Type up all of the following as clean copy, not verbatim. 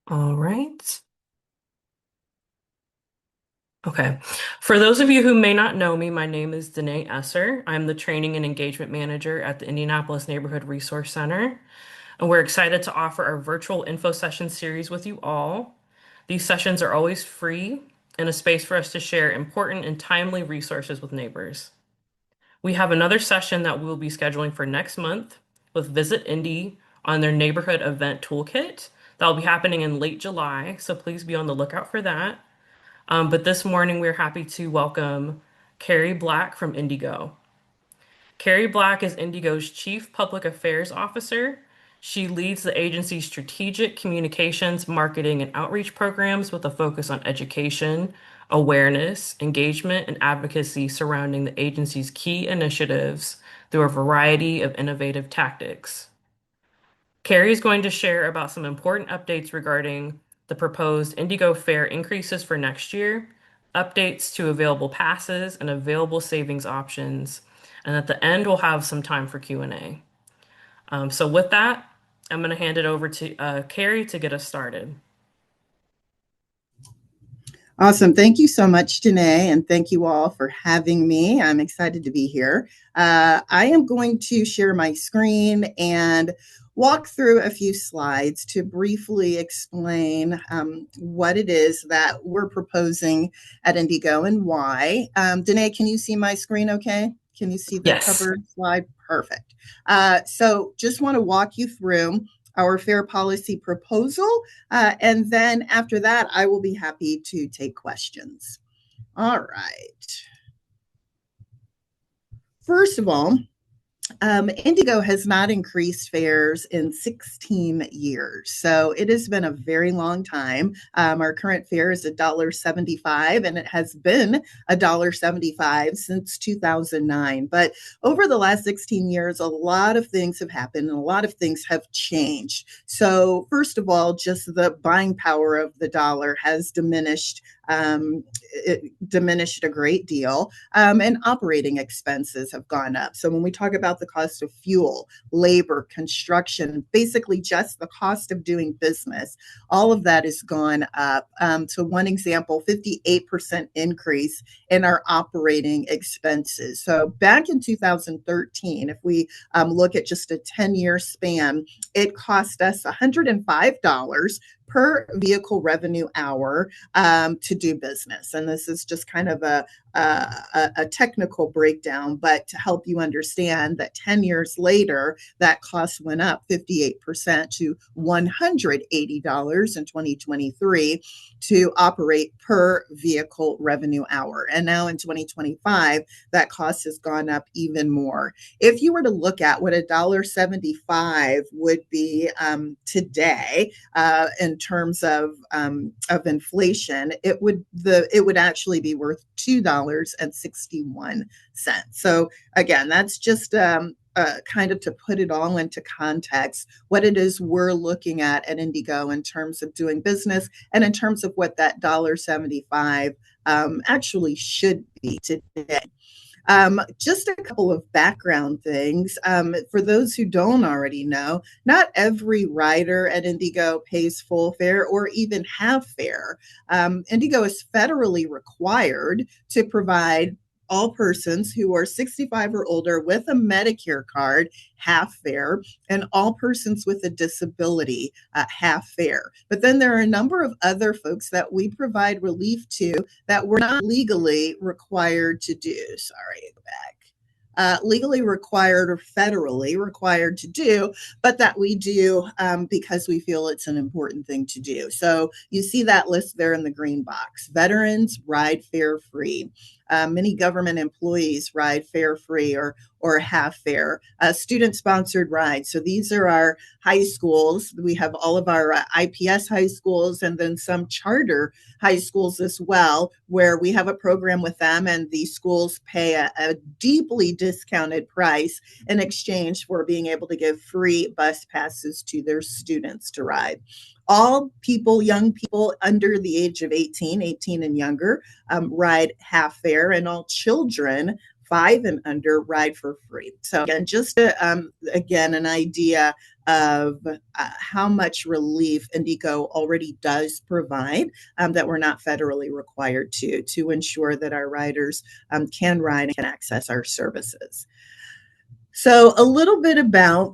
All right. Okay. For those of you who may not know me, my name is Danae Esser. I'm the Training and Engagement Manager at the Indianapolis Neighborhood Resource Center, and we're excited to offer our virtual info session series with you all. These sessions are always free and a space for us to share important and timely resources with neighbors. We have another session that we'll be scheduling for next month with Visit Indy on their neighborhood event toolkit. That'll be happening in late July, so please be on the lookout for that. But this morning, we're happy to welcome Carrie Black from IndyGo. Carrie Black is IndyGo's Chief Public Affairs Officer. She leads the agency's strategic communications, marketing, and outreach programs with a focus on education, awareness, engagement, and advocacy surrounding the agency's key initiatives through a variety of innovative tactics. Carrie is going to share about some important updates regarding the proposed Indigo fare increases for next year, updates to available passes and available savings options, and at the end we'll have some time for Q&A. So with that, I'm going to hand it over to Carrie to get us started. Awesome. Thank you so much, Danae, and thank you all for having me. I'm excited to be here. I am going to share my screen and walk through a few slides to briefly explain what it is that we're proposing at IndyGo and why. Danae, can you see my screen okay? Can you see the Yes. cover slide? Perfect. So just want to walk you through our fair policy proposal. And then after that, I will be happy to take questions. All right. First of all, IndyGo has not increased fares in 16 years. So it has been a very long time. Our current fare is $1.75, and it has been $1.75 since 2009. But over the last 16 years, a lot of things have happened and a lot of things have changed. So, first of all, just the buying power of the dollar has diminished. It diminished a great deal, and operating expenses have gone up. So when we talk about the cost of fuel, labor, construction, basically just the cost of doing business, all of that has gone up. So one example, 58% increase in our operating expenses. So back in 2013, if we look at just a 10-year span, it cost us $105 per vehicle revenue hour to do business. And this is just kind of a technical breakdown, but to help you understand that 10 years later, that cost went up 58% to $180 in 2023 to operate per vehicle revenue hour. And now in 2025, that cost has gone up even more. If you were to look at what $1.75 would be today in terms of inflation, it would actually be worth $2.61. So again, that's just kind of to put it all into context, what it is we're looking at IndyGo in terms of doing business and in terms of what that $1.75 actually should be today. Just a couple of background things. For those who don't already know, not every rider at IndyGo pays full fare or even half fare. IndyGo is federally required to provide all persons who are 65 or older with a Medicare card half fare, and all persons with a disability half fare. But then there are a number of other folks that we provide relief to that we're not legally required to do. Sorry, go back. Legally required or federally required to do, but that we do because we feel it's an important thing to do. So you see that list there in the green box. Veterans ride fare free. Many government employees ride fare free or half fare. Student sponsored rides. So these are our high schools. We have all of our IPS high schools and then some charter high schools as well, where we have a program with them and the schools pay a deeply discounted price in exchange for being able to give free bus passes to their students to ride. All people, young people under the age of 18 and younger, ride half fare, and all children 5 and under ride for free. So again, just again, an idea of how much relief IndyGo already does provide that we're not federally required to ensure that our riders can ride and can access our services. So, a little bit about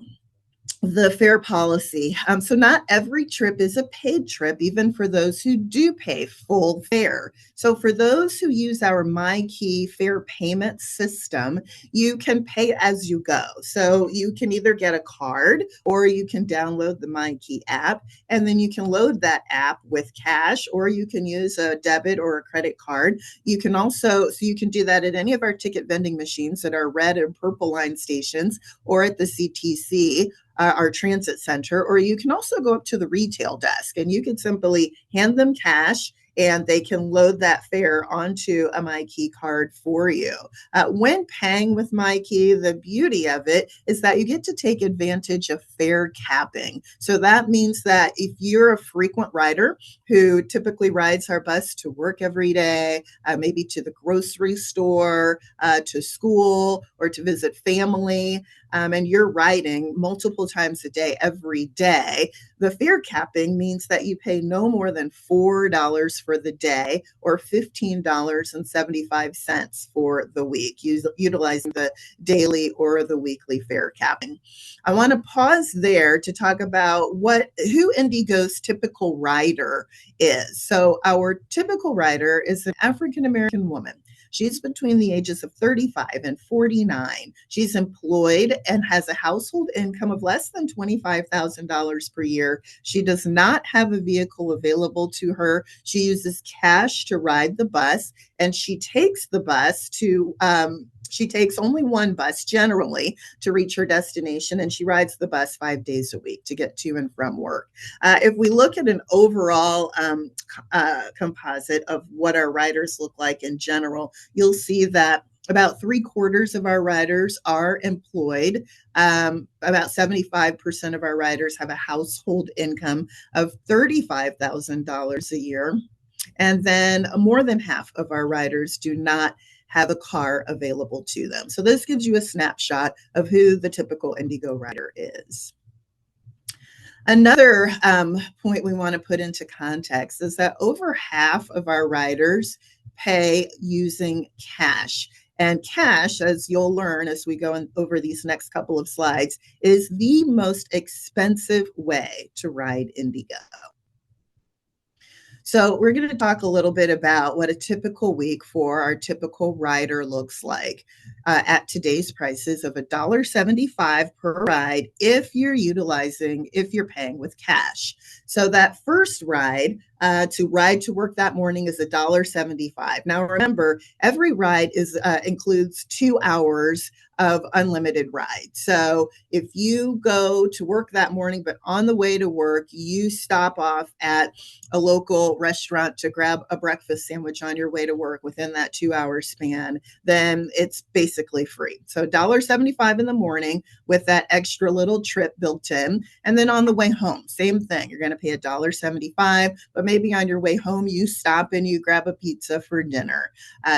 the fare policy. So not every trip is a paid trip, even for those who do pay full fare. So for those who use our MyKey fare payment system, you can pay as you go. So you can either get a card or you can download the MyKey app, and then you can load that app with cash, or you can use a debit or a credit card. You can also, so you can do that at any of our ticket vending machines at our red and purple line stations or at the CTC, our transit center, or you can also go up to the retail desk and you can simply hand them cash and they can load that fare onto a MyKey card for you. When paying with MyKey, the beauty of it is that you get to take advantage of fare capping. So that means that if you're a frequent rider who typically rides our bus to work every day, maybe to the grocery store, to school, or to visit family, and you're riding multiple times a day, every day, the fare capping means that you pay no more than $4 for the day or $15.75 for the week, utilizing the daily or the weekly fare capping. I want to pause there to talk about who IndyGo's typical rider is. So our typical rider is an African American woman. She's between the ages of 35 and 49. She's employed and has a household income of less than $25,000 per year. She does not have a vehicle available to her. She uses cash to ride the bus, and she takes the bus she takes only one bus generally to reach her destination, and she rides the bus 5 days a week to get to and from work. If we look at an overall composite of what our riders look like in general, you'll see that about 3/4 of our riders are employed. About 75% of our riders have a household income of $35,000 a year. And then more than half of our riders do not have a car available to them. So this gives you a snapshot of who the typical IndyGo rider is. Another point we want to put into context is that over half of our riders pay using cash. And cash, as you'll learn as we go over these next couple of slides, is the most expensive way to ride IndyGo. So we're going to talk a little bit about what a typical week for our typical rider looks like at today's prices of $1.75 per ride if you're paying with cash. So that first ride to ride to work that morning is $1.75. Now remember, every ride includes 2 hours of unlimited ride. So if you go to work that morning, but on the way to work, you stop off at a local restaurant to grab a breakfast sandwich on your way to work within that 2 hour span, then it's basically free. So $1.75 in the morning with that extra little trip built in. And then on the way home, same thing. You're going to pay $1.75, but maybe on your way home, you stop and you grab a pizza for dinner.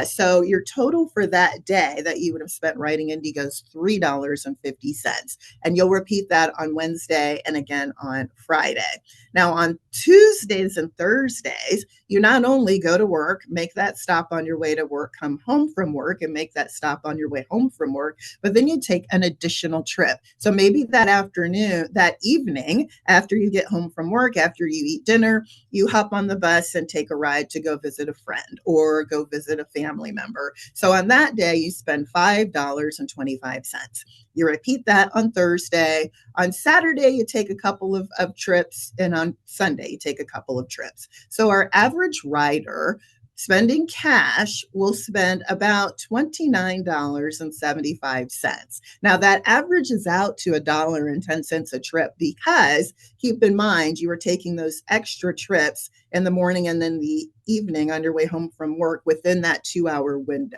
So your total for that day that you would have spent riding IndyGo's $3.50. And you'll repeat that on Wednesday and again on Friday. Now, on Tuesdays and Thursdays, you not only go to work, make that stop on your way to work, come home from work and make that stop on your way home from work, but then you take an additional trip. So maybe that evening, after you get home from work, after you eat dinner, you hop on the bus and take a ride to go visit a friend or go visit a family member. So on that day, you spend $5.25. You repeat that on Thursday. On Saturday, you take a couple of trips, and on Sunday, you take a couple of trips. So our average rider spending cash will spend about $29.75. Now that averages out to $1.10 a trip because keep in mind you are taking those extra trips in the morning and then the evening on your way home from work within that 2 hour window.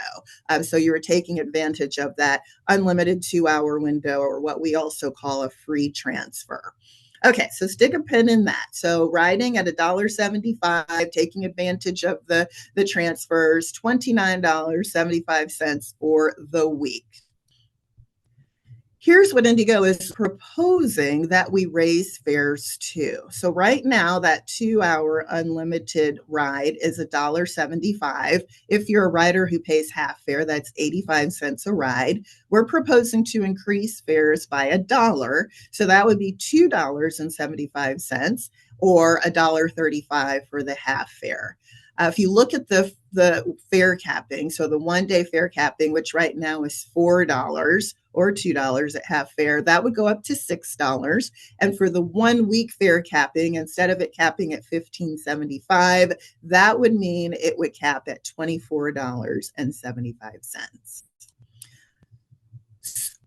So you're taking advantage of that unlimited 2 hour window, or what we also call a free transfer. Okay, so stick a pin in that. So riding at $1.75, taking advantage of the transfers, $29.75 for the week. Here's what IndyGo is proposing that we raise fares to. So right now, that 2 hour unlimited ride is $1.75. If you're a rider who pays half fare, that's 85 cents a ride. We're proposing to increase fares by $1. So that would be $2.75 or $1.35 for the half fare. If you look at the fare capping, so the 1 day fare capping, which right now is $4 or $2 at half fare, that would go up to $6. And for the 1 week fare capping, instead of it capping at $15.75, that would mean it would cap at $24.75.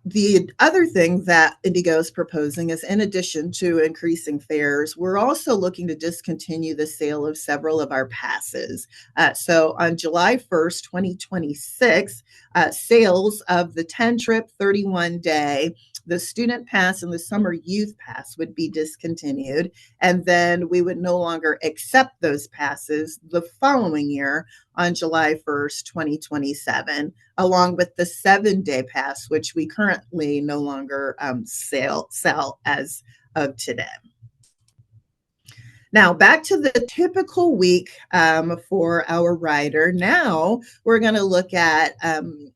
The other thing that IndyGo is proposing is, in addition to increasing fares, we're also looking to discontinue the sale of several of our passes. So on July 1st, 2026, sales of the 10 trip, 31 day, the student pass, and the summer youth pass would be discontinued. And then we would no longer accept those passes the following year on July 1st, 2027, along with the 7 day pass, which we currently no longer sell as of today. Now, back to the typical week for our rider. Now, we're going to look at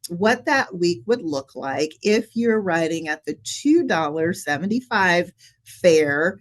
what that week would look like if you're riding at the $2.75 fare,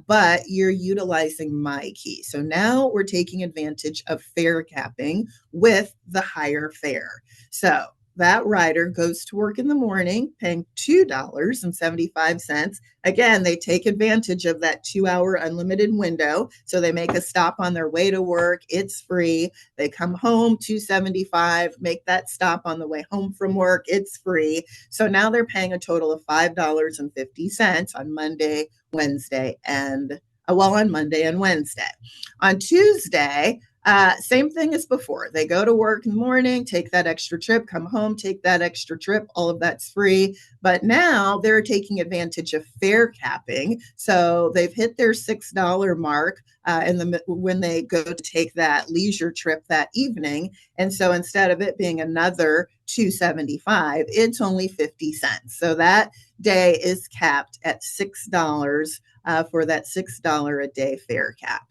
but you're utilizing MyKey. So now we're taking advantage of fare capping with the higher fare. So that rider goes to work in the morning paying $2.75. Again, they take advantage of that 2 hour unlimited window. So they make a stop on their way to work. It's free. They come home, $2.75, make that stop on the way home from work. It's free. So now they're paying a total of $5.50 on Monday, Wednesday, and on Monday and Wednesday. On Tuesday, same thing as before. They go to work in the morning, take that extra trip, come home, take that extra trip. All of that's free. But now they're taking advantage of fare capping. So they've hit their $6 mark when they go to take that leisure trip that evening. And so instead of it being another $2.75, it's only 50 cents. So that day is capped at $6 for that $6 a day fare cap.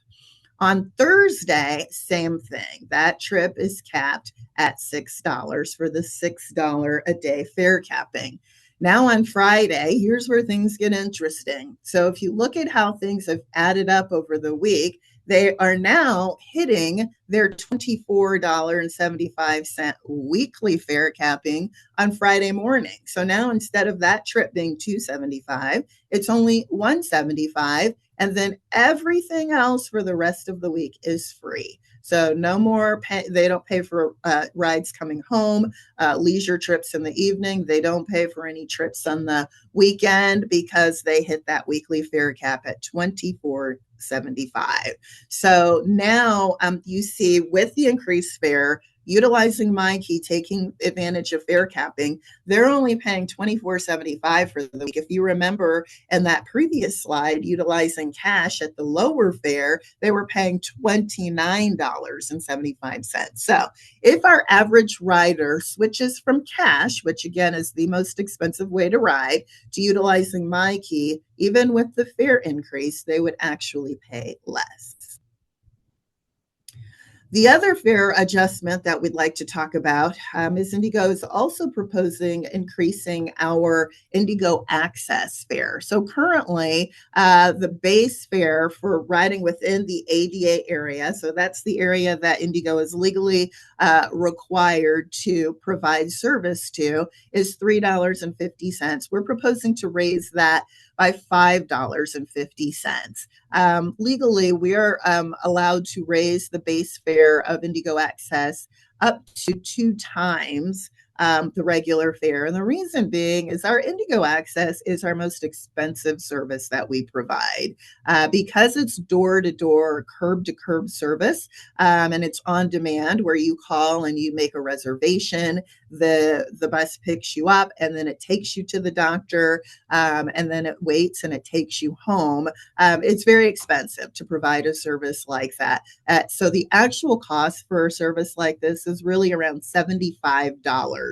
On Thursday, same thing. That trip is capped at $6 for the $6 a day fare capping. Now on Friday, here's where things get interesting. So if you look at how things have added up over the week, they are now hitting their $24.75 weekly fare capping on Friday morning. So now instead of that trip being $2.75, it's only $1.75. And then everything else for the rest of the week is free. So no more they don't pay for rides coming home, leisure trips in the evening. They don't pay for any trips on the weekend because they hit that weekly fare cap at $24.75. So now you see, with the increased fare, utilizing MyKey, taking advantage of fare capping, they're only paying $24.75 for the week. If you remember in that previous slide, utilizing cash at the lower fare, they were paying $29.75. So if our average rider switches from cash, which again is the most expensive way to ride, to utilizing MyKey, even with the fare increase, they would actually pay less. The other fare adjustment that we'd like to talk about is IndyGo is also proposing increasing our IndyGo Access fare. So currently, the base fare for riding within the ADA area, so that's the area that IndyGo is legally required to provide service to, is $3.50. We're proposing to raise that by $5.50. Legally, we are allowed to raise the base fare of IndyGo Access up to 2 times the regular fare. And the reason being is our IndyGo Access is our most expensive service that we provide because it's door-to-door, curb-to-curb service, and it's on demand where you call and you make a reservation. The bus picks you up and then it takes you to the doctor, and then it waits and it takes you home. It's very expensive to provide a service like that. So the actual cost for a service like this is really around $75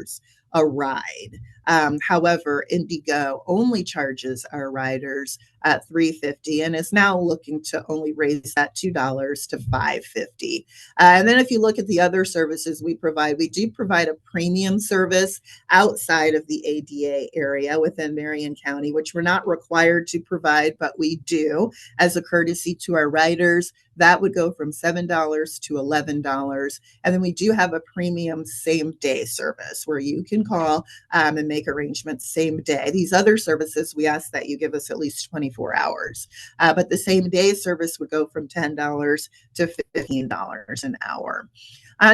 a ride. However, IndyGo only charges our riders at $3.50 and is now looking to only raise that $2 to $5.50. And then if you look at the other services we do provide a premium service outside of the ADA area within Marion County, which we're not required to provide, but we do as a courtesy to our riders. That would go from $7 to $11. And then we do have a premium same day service where you can call and make arrangements same day. These other services, we ask that you give us at least 24 hours. But the same day service would go from $10 to $15 an hour.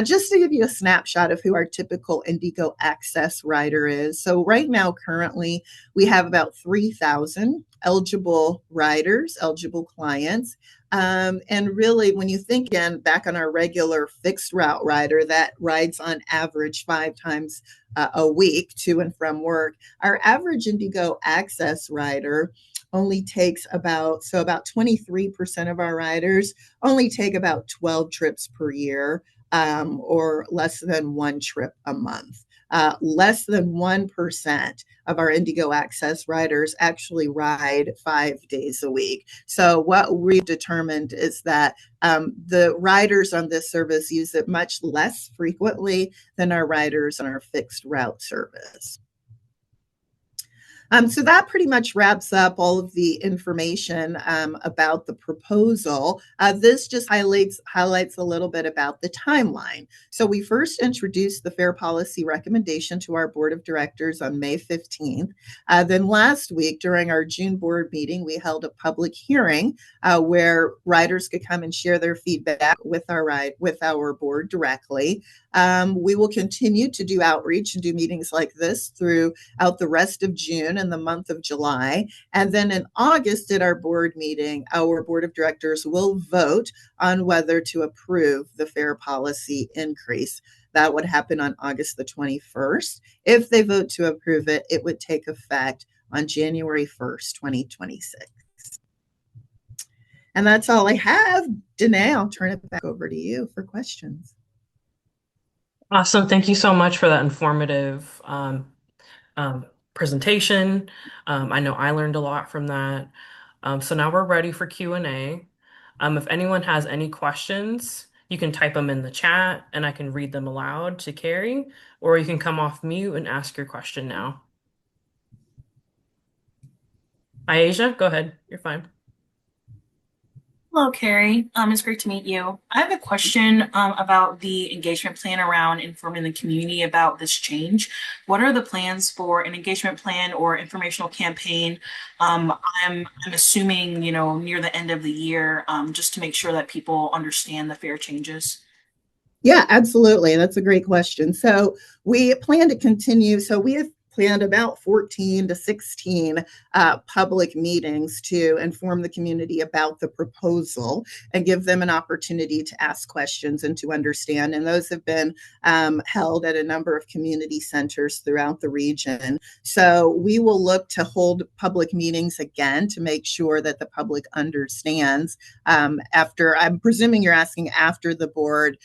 Just to give you a snapshot of who our typical IndyGo Access rider is. So, right now, currently, we have about 3,000 eligible riders, eligible clients. And really, when you think again back on our regular fixed route rider that rides on average 5 times a week to and from work, our average IndyGo Access rider only takes about 23% of our riders only take about 12 trips per year, or less than one trip a month. Less than 1% of our IndyGo Access riders actually ride 5 days a week. So, what we've determined is that the riders on this service use it much less frequently than our riders on our fixed route service. So that pretty much wraps up all of the information about the proposal. This just highlights a little bit about the timeline. So we first introduced the fair policy recommendation to our board of directors on May 15th. Then last week during our June board meeting, we held a public hearing where riders could come and share their feedback with our board directly. We will continue to do outreach and do meetings like this throughout the rest of June and the month of July. And then in August at our board meeting, our board of directors will vote on whether to approve the fair policy increase. That would happen on August the 21st. If they vote to approve it, it would take effect on January 1st, 2026. And that's all I have. Danae, I'll turn it back over to you for questions. Awesome. Thank you so much for that informative presentation. I know I learned a lot from that. So now we're ready for Q&A. If anyone has any questions, you can type them in the chat and I can read them aloud to Carrie, or you can come off mute and ask your question now. Asia, go ahead. You're fine. Hello, Carrie. It's great to meet you. I have a question about the engagement plan around informing the community about this change. What are the plans for an engagement plan or informational campaign? Um, I'm assuming, near the end of the year, just to make sure that people understand the fair changes. Yeah, absolutely. That's a great question. So we plan to continue. So we have planned about 14 to 16 public meetings to inform the community about the proposal and give them an opportunity to ask questions and to understand. And those have been held at a number of community centers throughout the region. So we will look to hold public meetings again to make sure that the public understands after, I'm presuming you're asking after the board,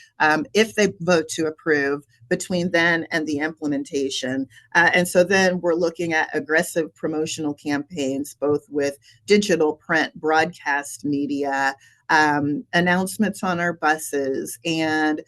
if they vote to approve between then and the implementation. And so then we're looking at aggressive promotional campaigns, both with digital, print, broadcast media, announcements on our buses, and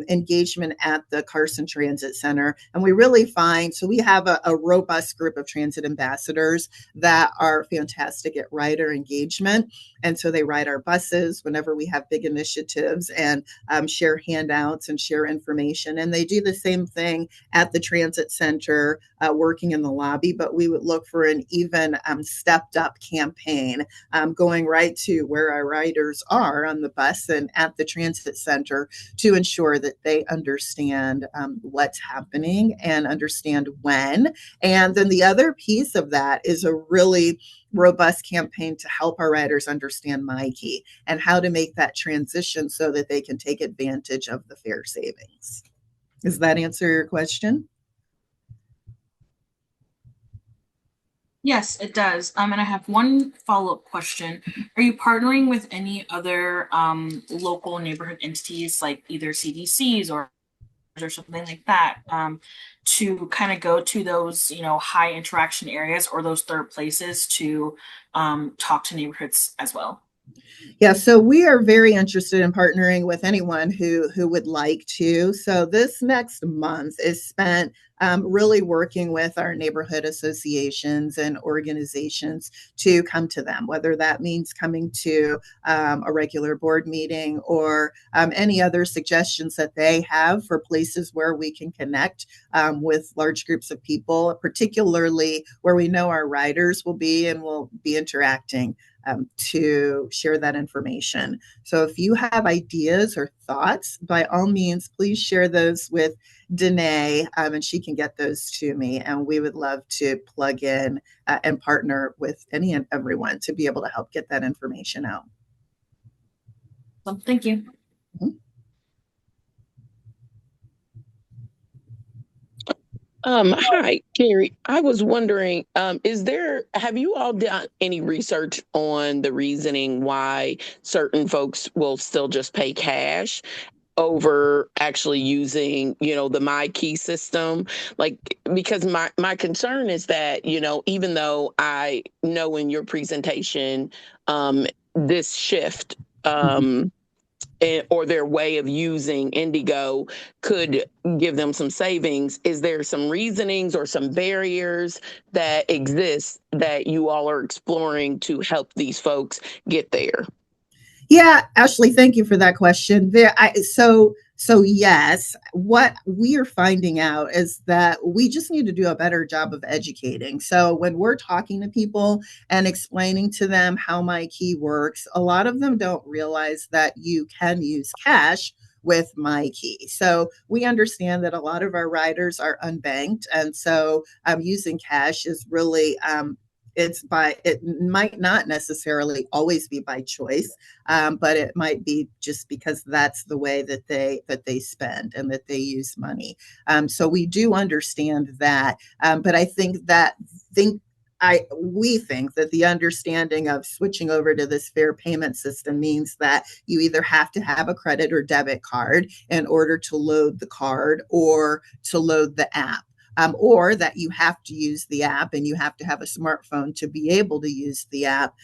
engagement at the Carson Transit Center. And we really find, so we have a robust group of transit ambassadors that are fantastic at rider engagement. And so they ride our buses whenever we have big initiatives and share handouts and share information. And they do the same thing at the transit center, working in the lobby, but we would look for an even stepped up campaign going right to where our riders are on the bus and at the transit center to ensure that they understand what's happening and understand when. And then the other piece of that is a really robust campaign to help our riders understand MyKey and how to make that transition so that they can take advantage of the fare savings. Does that answer your question? Yes, it does. And I have one follow-up question. Are you partnering with any other local neighborhood entities like either CDCs or or something like that, to kind of go to those, high interaction areas or those third places to talk to neighborhoods as well. Yeah, so we are very interested in partnering with anyone who would like to. So this next month is spent really working with our neighborhood associations and organizations to come to them, whether that means coming to a regular board meeting or any other suggestions that they have for places where we can connect with large groups of people, particularly where we know our riders will be and will be interacting to share that information. So if you have ideas or thoughts, by all means, please share those with Danae, and she can get those to me. And we would love to plug in and partner with any and everyone to be able to help get that information out. So thank you. Mhm. Hi, Carrie. I was wondering, have you all done any research on the reasoning why certain folks will still just pay cash over actually using, the My Key system? Like, because my concern is that, even though I know in your presentation, this shift, or their way of using IndyGo could give them some savings. Is there some reasonings or some barriers that exist that you all are exploring to help these folks get there? Yeah, Ashley, thank you for that question. So yes, what we are finding out is that we just need to do a better job of educating. So when we're talking to people and explaining to them how My Key works, a lot of them don't realize that you can use cash with My Key. So we understand that a lot of our riders are unbanked, and so using cash is really it might not necessarily always be by choice, but it might be just because that's the way that they spend and that they use money. So we do understand that, but I think that think we think that the understanding of switching over to this fair payment system means that you either have to have a credit or debit card in order to load the card or to load the app, or that you have to use the app and you have to have a smartphone to be able to use the app.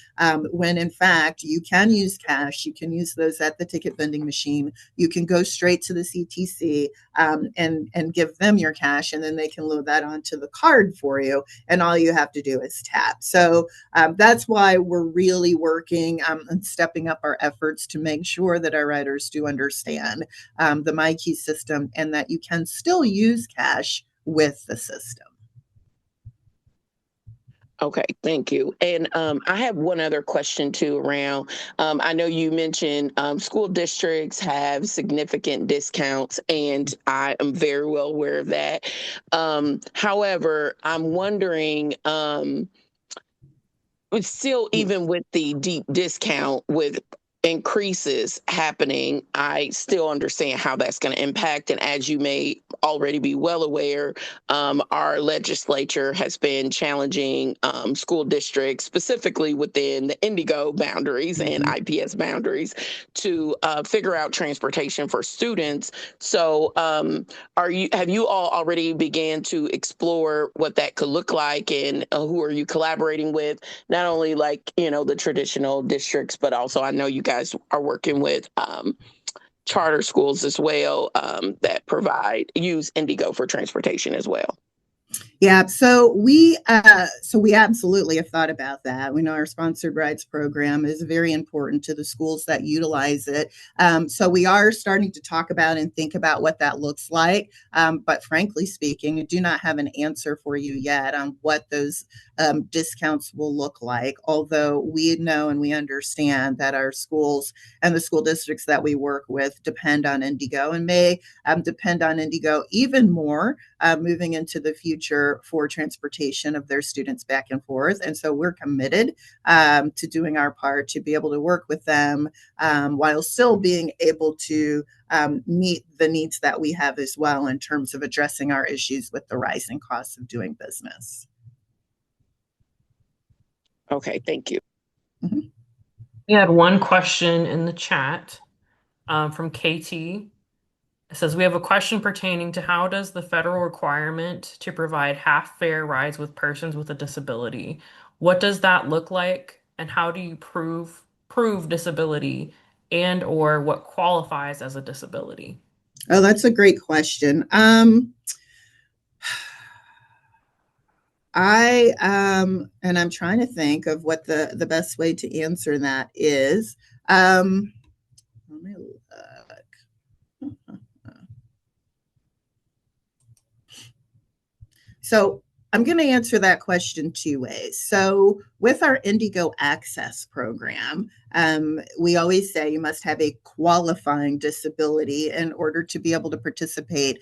When in fact, you can use cash, you can use those at the ticket vending machine, you can go straight to the CTC and give them your cash, and then they can load that onto the card for you. And all you have to do is tap. So that's why we're really working and stepping up our efforts to make sure that our riders do understand the MyKey system and that you can still use cash with the system. Okay, thank you. And I have one other question too around, I know you mentioned school districts have significant discounts, and I am very well aware of that. However, I'm wondering, but still, even with the deep discount, with increases happening, I still understand how that's going to impact. And as you may already be well aware, our legislature has been challenging school districts, specifically within the IndyGo boundaries and Mhm. IPS boundaries, to figure out transportation for students. So, have you all already began to explore what that could look like, and who are you collaborating with? Not only like, the traditional districts, but also I know you guys are working with charter schools as well, that use IndyGo for transportation as well. Yeah, so we absolutely have thought about that. We know our sponsored rides program is very important to the schools that utilize it. So we are starting to talk about and think about what that looks like. But frankly speaking, I do not have an answer for you yet on what those discounts will look like. Although we know and we understand that our schools and the school districts that we work with depend on IndyGo and may depend on IndyGo even more moving into the future for transportation of their students back and forth. And so we're committed to doing our part to be able to work with them while still being able to meet the needs that we have as well in terms of addressing our issues with the rising costs of doing business. Okay, thank you. Mm-hmm. We had one question in the chat from Katie. It says we have a question pertaining to how does the federal requirement to provide half fare rides with persons with a disability? What does that look like, and how do you prove disability and or what qualifies as a disability? Oh, that's a great question. And I'm trying to think of what the best way to answer that is. Um, let me look. So I'm going to answer that question two ways. So, with our IndyGo Access program, we always say you must have a qualifying disability in order to be able to participate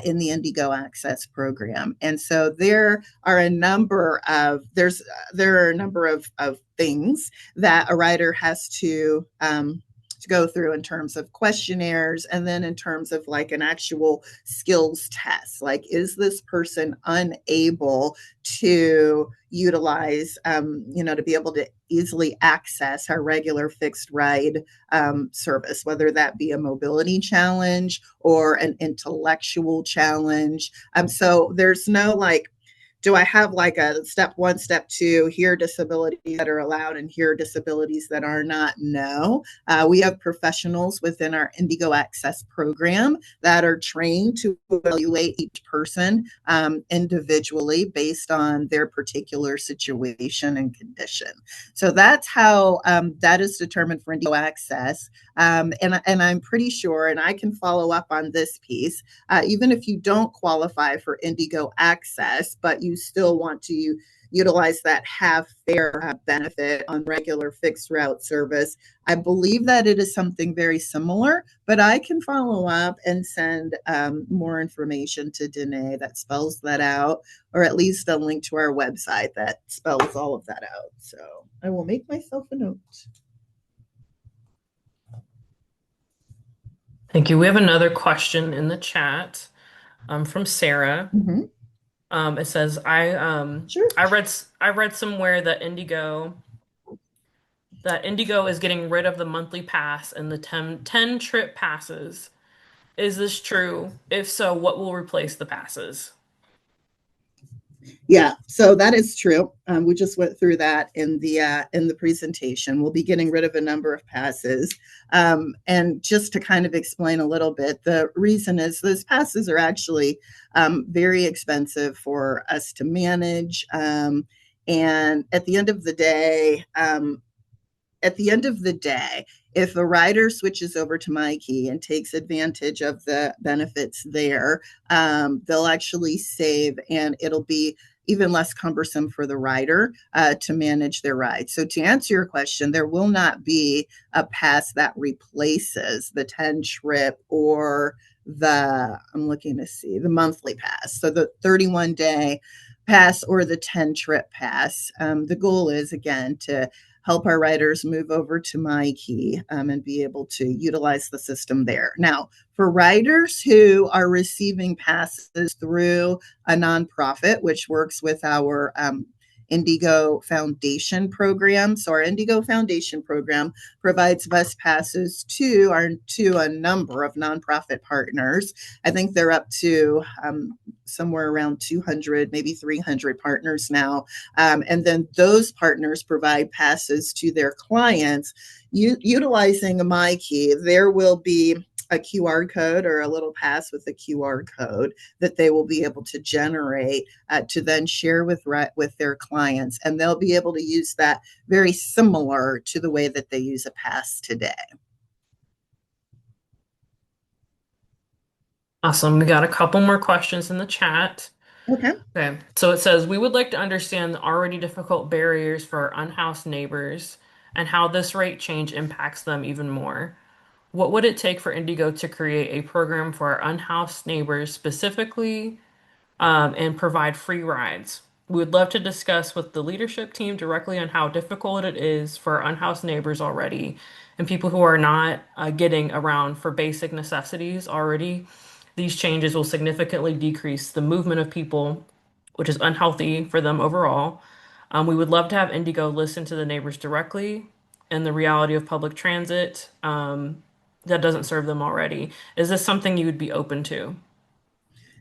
in the IndyGo Access program. And so there are a number of things that a rider has to go through in terms of questionnaires and then in terms of like an actual skills test. Like, is this person unable to utilize, to be able to easily access our regular fixed ride service, whether that be a mobility challenge or an intellectual challenge. So there's no like, do I have like a step one, step two, here are disabilities that are allowed and here are disabilities that are not? No. We have professionals within our IndyGo Access program that are trained to evaluate each person individually based on their particular situation and condition. So that's how that is determined for IndyGo Access. And I'm pretty sure, and I can follow up on this piece, even if you don't qualify for IndyGo Access, but you still want to utilize that half fare benefit on regular fixed route service. I believe that it is something very similar, but I can follow up and send more information to Danae that spells that out, or at least a link to our website that spells all of that out. So I will make myself a note. Thank you. We have another question in the chat from Sarah. Mm-hmm. It says, Sure. I read somewhere that Indigo is getting rid of the monthly pass and the 10 trip passes. Is this true? If so, what will replace the passes? Yeah, so that is true. We just went through that in the presentation. We'll be getting rid of a number of passes, and just to kind of explain a little bit, the reason is those passes are actually very expensive for us to manage, and at the end of the day, if a rider switches over to MyKey and takes advantage of the benefits there, they'll actually save, and it'll be even less cumbersome for the rider to manage their ride. So, to answer your question, there will not be a pass that replaces the 10 trip or I'm looking to see, the monthly pass. So, the 31-day pass or the 10 trip pass. The goal is, again, to help our riders move over to MyKey and be able to utilize the system there. Now, for riders who are receiving passes through a nonprofit, which works with our IndyGo Foundation program. So our IndyGo Foundation program provides bus passes to a number of nonprofit partners. I think they're up to somewhere around 200, maybe 300 partners now. And then those partners provide passes to their clients. Utilizing a MyKey, there will be a QR code or a little pass with a QR code that they will be able to generate to then share with their clients, and they'll be able to use that very similar to the way that they use a pass today. Awesome. We got a couple more questions in the chat. Okay. Okay. So it says, we would like to understand the already difficult barriers for our unhoused neighbors and how this rate change impacts them even more. What would it take for Indigo to create a program for our unhoused neighbors specifically, and provide free rides? We would love to discuss with the leadership team directly on how difficult it is for our unhoused neighbors already and people who are not getting around for basic necessities already. These changes will significantly decrease the movement of people, which is unhealthy for them overall. We would love to have Indigo listen to the neighbors directly and the reality of public transit, that doesn't serve them already. Is this something you would be open to?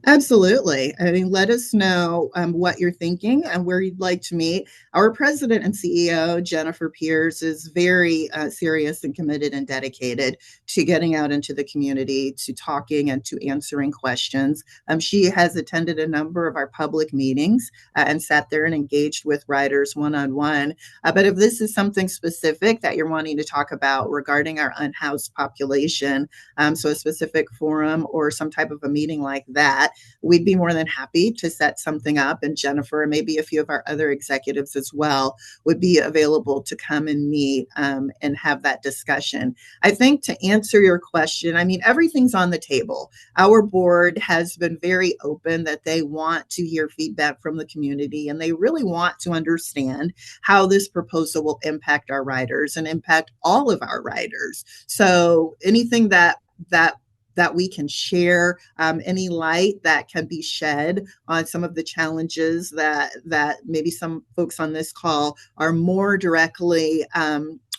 Absolutely. I mean, let us know what you're thinking and where you'd like to meet. Our president and CEO, Jennifer Pierce, is very serious and committed and dedicated to getting out into the community, to talking and to answering questions. She has attended a number of our public meetings and sat there and engaged with riders one on one. But if this is something specific that you're wanting to talk about regarding our unhoused population, so a specific forum or some type of a meeting like that, we'd be more than happy to set something up. And Jennifer, and maybe a few of our other executives as well, would be available to come and meet and have that discussion. I think to answer your question, I mean, everything's on the table. Our board has been very open that they want to hear feedback from the community and they really want to understand how this proposal will impact our riders and impact all of our riders. So anything that we can share, any light that can be shed on some of the challenges that maybe some folks on this call are more directly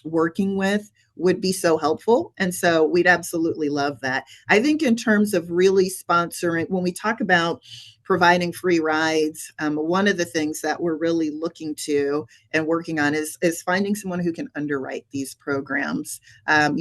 working with would be so helpful. And so we'd absolutely love that. I think in terms of really sponsoring, when we talk about providing free rides, one of the things that we're really looking to and working on is finding someone who can underwrite these programs. And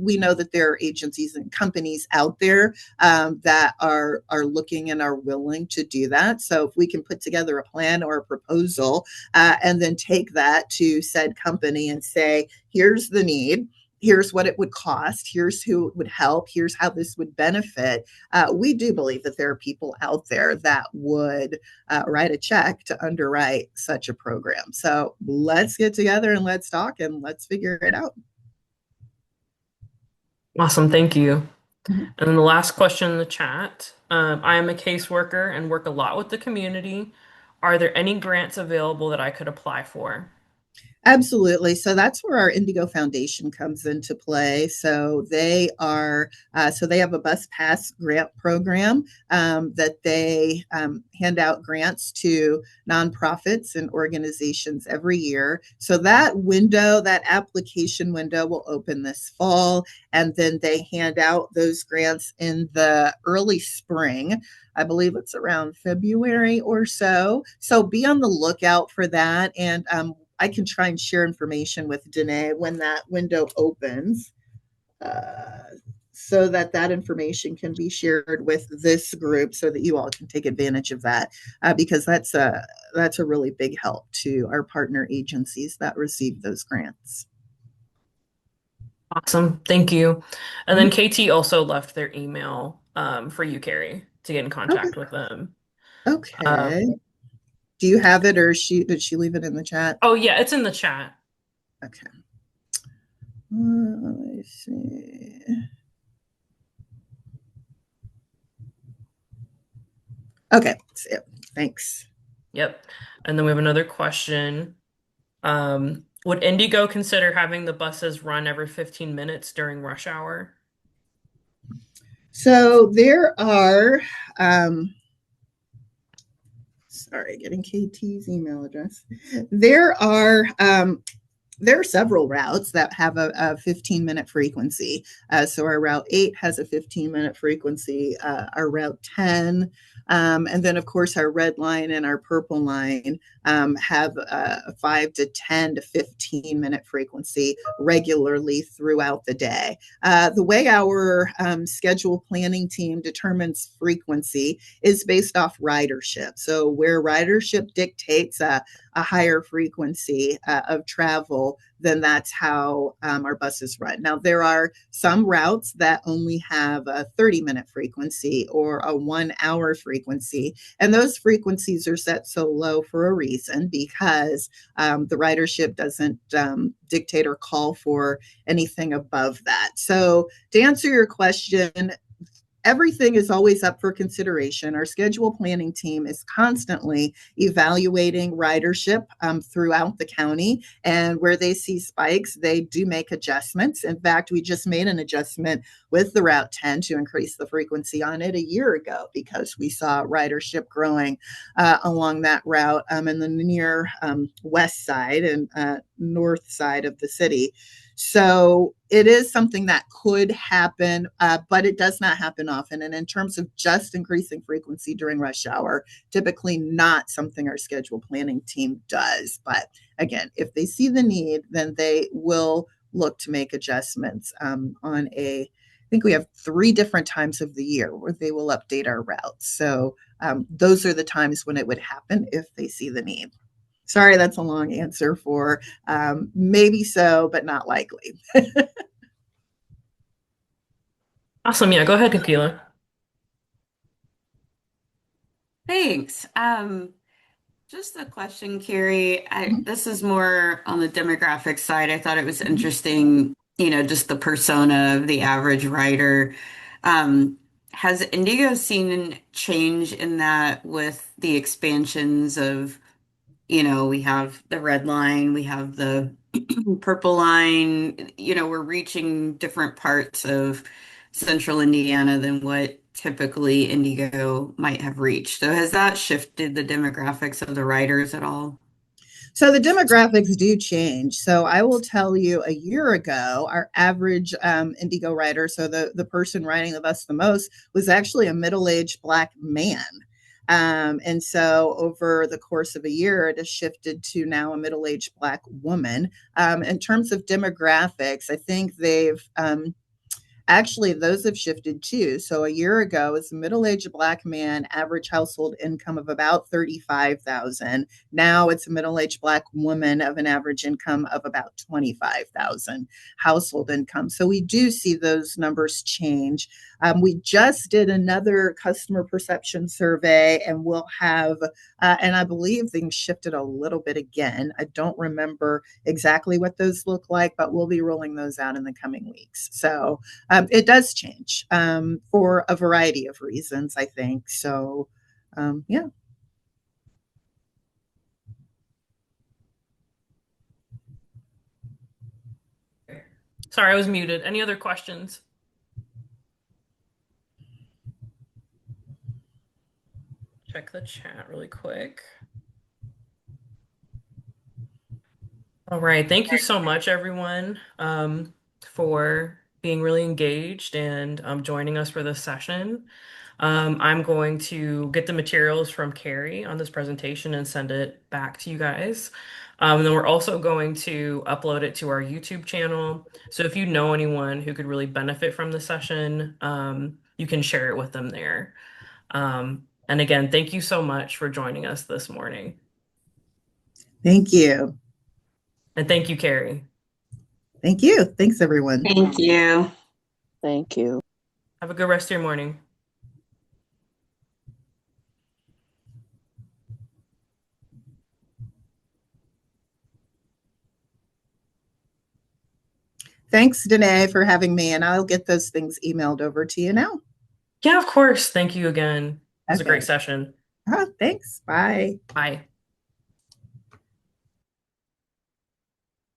we know that there are agencies and companies out there that are looking and are willing to do that. So if we can put together a plan or a proposal and then take that to said company and say, here's the need, here's what it would cost, here's who it would help, here's how this would benefit. We do believe that there are people out there that would write a check to underwrite such a program. So let's get together and let's talk and let's figure it out. Awesome, thank you. Mhm. And then the last question in the chat. I am a caseworker and work a lot with the community. Are there any grants available that I could apply for? Absolutely. So that's where our Indigo Foundation comes into play. So they have a bus pass grant program that they hand out grants to nonprofits and organizations every year. So that application window will open this fall, and then they hand out those grants in the early spring. I believe it's around February or so. So be on the lookout for that. And I can try and share information with Danae when that window opens so that information can be shared with this group so that you all can take advantage of that because that's a really big help to our partner agencies that receive those grants. Awesome, thank you. And then Mhm. KT also left their email for you, Carrie, to get in Okay. contact with them. Okay. Do you have it, or did she leave it in the chat? Oh yeah, it's in the chat. Okay. Let me see. Okay. So, thanks. Yep. And then we have another question. Would IndyGo consider having the buses run every 15 minutes during rush hour? So there are, sorry, getting KT's email address. There are there are several routes that have a 15-minute frequency. So our Route 8 has a 15-minute frequency, our Route 10, and then, of course, our red line and our purple line have a 5 to 10 to 15-minute frequency regularly throughout the day. The way our schedule planning team determines frequency is based off ridership. So where ridership dictates a higher frequency of travel, then that's how our buses run. Now, there are some routes that only have a 30-minute frequency or a 1 hour frequency. And those frequencies are set so low for a reason because the ridership doesn't dictate or call for anything above that. So, to answer your question, everything is always up for consideration. Our schedule planning team is constantly evaluating ridership throughout the county, and where they see spikes, they do make adjustments. In fact, we just made an adjustment with the Route 10 to increase the frequency on it a year ago because we saw ridership growing along that route in the near west side and north side of the city. So it is something that could happen, but it does not happen often. And in terms of just increasing frequency during rush hour, typically not something our schedule planning team does. But again, if they see the need, then they will look to make adjustments on a I think we have 3 different times of the year where they will update our routes. So those are the times when it would happen if they see the need. Sorry, that's a long answer for maybe so, but not likely. Awesome. Yeah, go ahead, Tequila. Thanks. Just a question, Carrie. This is more on the demographic side. I thought it was interesting, just the persona of the average writer. Um, has Indigo seen a change in that with the expansions of, we have the red line, we have the purple line, we're reaching different parts of central Indiana than what typically Indigo might have reached. So has that shifted the demographics of the writers at all? So the demographics do change. So I will tell you, a year ago, our average Indigo writer, so the person writing with us the most, was actually a middle-aged Black man. And so over the course of a year, it has shifted to now a middle-aged Black woman. In terms of demographics, I think actually, those have shifted too. So a year ago, it's a middle-aged Black man, average household income of about 35,000. Now it's a middle-aged Black woman of an average income of about 25,000 household income. So we do see those numbers change. We just did another customer perception survey, and we'll have, and I believe things shifted a little bit again. I don't remember exactly what those look like, but we'll be rolling those out in the coming weeks. So it does change for a variety of reasons, I think. So, yeah. Sorry, I was muted. Any other questions? Check the chat really quick. All right. Thank you so much, everyone, for being really engaged and joining us for this session. I'm going to get the materials from Carrie on this presentation and send it back to you guys. And then we're also going to upload it to our YouTube channel. So if you know anyone who could really benefit from the session, you can share it with them there. And again, thank you so much for joining us this morning. Thank you. And thank you, Carrie. Thank you. Thanks, everyone. Thank you. Thank you. Have a good rest of your morning. Thanks, Danae, for having me, and I'll get those things emailed over to you now. Yeah, of course. Thank you again. It was a Okay. great session. Thanks. Bye. Bye.